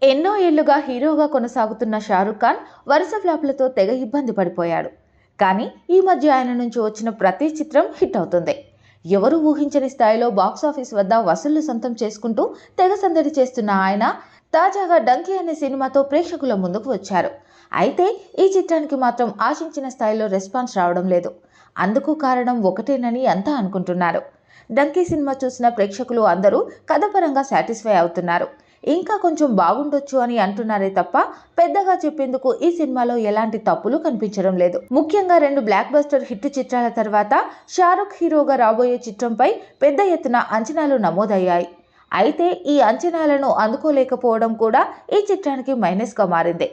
ఎన్నో ఏళ్లుగా హీరోగా కొనసాగుతున్న షారుఖ్ ఖాన్ వరుస ఫ్లాపులతో తెగ ఇబ్బంది పడిపోయాడు. కానీ ఈ మధ్య ఆయన నుంచి వచ్చిన ప్రతి చిత్రం హిట్ అవుతుంది. ఎవరు ఊహించని స్థాయిలో బాక్సాఫీస్ వద్ద వసూళ్లు సొంతం చేసుకుంటూ తెగ సందడి చేస్తున్న ఆయన తాజాగా డంకీ అనే సినిమాతో ప్రేక్షకుల ముందుకు వచ్చారు. అయితే ఈ చిత్రానికి మాత్రం ఆశించిన స్థాయిలో రెస్పాన్స్ రావడం లేదు. అందుకు కారణం ఒకటేనని అంతా అనుకుంటున్నారు. డంకీ సినిమా చూసిన ప్రేక్షకులు అందరూ కథపరంగా సాటిస్ఫై అవుతున్నారు. ఇంకా కొంచెం బాగుండొచ్చు అని అంటున్నారే తప్ప పెద్దగా చెప్పేందుకు ఈ సినిమాలో ఎలాంటి తప్పులు కనిపించడం లేదు. ముఖ్యంగా 2 బ్లాక్ బస్టర్ హిట్ చిత్రాల తర్వాత షారుఖ్ హీరోగా రాబోయే చిత్రంపై పెద్ద ఎత్తున అంచనాలు నమోదయ్యాయి. అయితే ఈ అంచనాలను అందుకోలేకపోవడం కూడా ఈ చిత్రానికి మైనస్గా మారింది.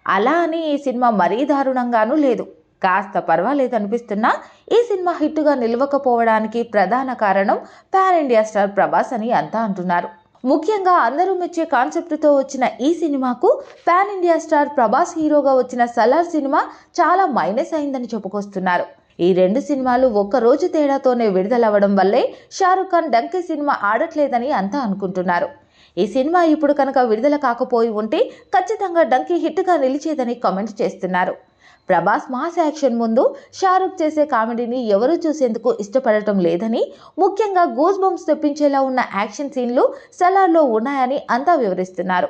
అలా అని ఈ సినిమా మరీ దారుణంగానూ లేదు. కాస్త పర్వాలేదనిపిస్తున్నా ఈ సినిమా హిట్గా నిలవకపోవడానికి ప్రధాన కారణం పాన్ ఇండియా స్టార్ ప్రభాస్ అని అంతా అంటున్నారు. ముఖ్యంగా అందరూ మెచ్చే కాన్సెప్ట్తో వచ్చిన ఈ సినిమాకు పాన్ ఇండియా స్టార్ ప్రభాస్ హీరోగా వచ్చిన సలార్ సినిమా చాలా మైనస్ అయిందని చెప్పుకొస్తున్నారు. ఈ 2 సినిమాలు ఒక్క రోజు తేడాతోనే విడుదలవ్వడం వల్లే షారుఖ్ ఖాన్ డంకీ సినిమా ఆడట్లేదని అంతా అనుకుంటున్నారు. ఈ సినిమా ఇప్పుడు కనుక విడుదల కాకపోయి ఉంటే ఖచ్చితంగా డంకీ హిట్గా నిలిచేదని కామెంట్ చేస్తున్నారు. ప్రభాస్ మాస్ యాక్షన్ ముందు షారుఖ్ చేసే కామెడీని ఎవరూ చూసేందుకు ఇష్టపడటం లేదని, ముఖ్యంగా గూస్ బంప్స్ తెప్పించేలా ఉన్న యాక్షన్ సీన్లు సలార్లో ఉన్నాయని అంతా వివరిస్తున్నారు.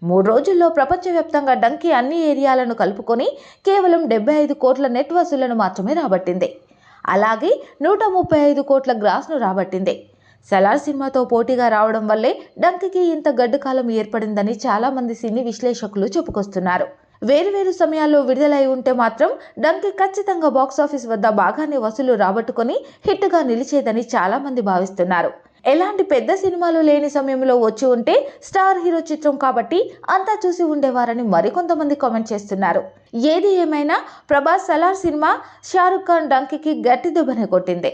3 రోజుల్లో ప్రపంచవ్యాప్తంగా డంకీ అన్ని ఏరియాలను కలుపుకొని కేవలం 75 కోట్ల నెట్ వసూళ్లను మాత్రమే రాబట్టింది. అలాగే 135 కోట్ల గ్రాస్ను రాబట్టింది. సలార్ సినిమాతో పోటీగా రావడం వల్లే డంకీకి ఇంత గడ్డు కాలం ఏర్పడిందని చాలామంది సినీ విశ్లేషకులు చెప్పుకొస్తున్నారు. వేరువేరు సమయాల్లో విడుదలై ఉంటే మాత్రం డంకీ ఖచ్చితంగా బాక్సాఫీస్ వద్ద బాగానే వసూలు రాబట్టుకొని హిట్గా నిలిచేదని చాలామంది భావిస్తున్నారు. ఎలాంటి పెద్ద సినిమాలు లేని సమయంలో వచ్చి ఉంటే స్టార్ హీరో చిత్రం కాబట్టి అంతా చూసి ఉండేవారని మరికొంతమంది కామెంట్ చేస్తున్నారు. ఏది ఏమైనా ప్రభాస్ సలార్ సినిమా షారుఖ్ ఖాన్ డంకీకి గట్టి దెబ్బనే కొట్టింది.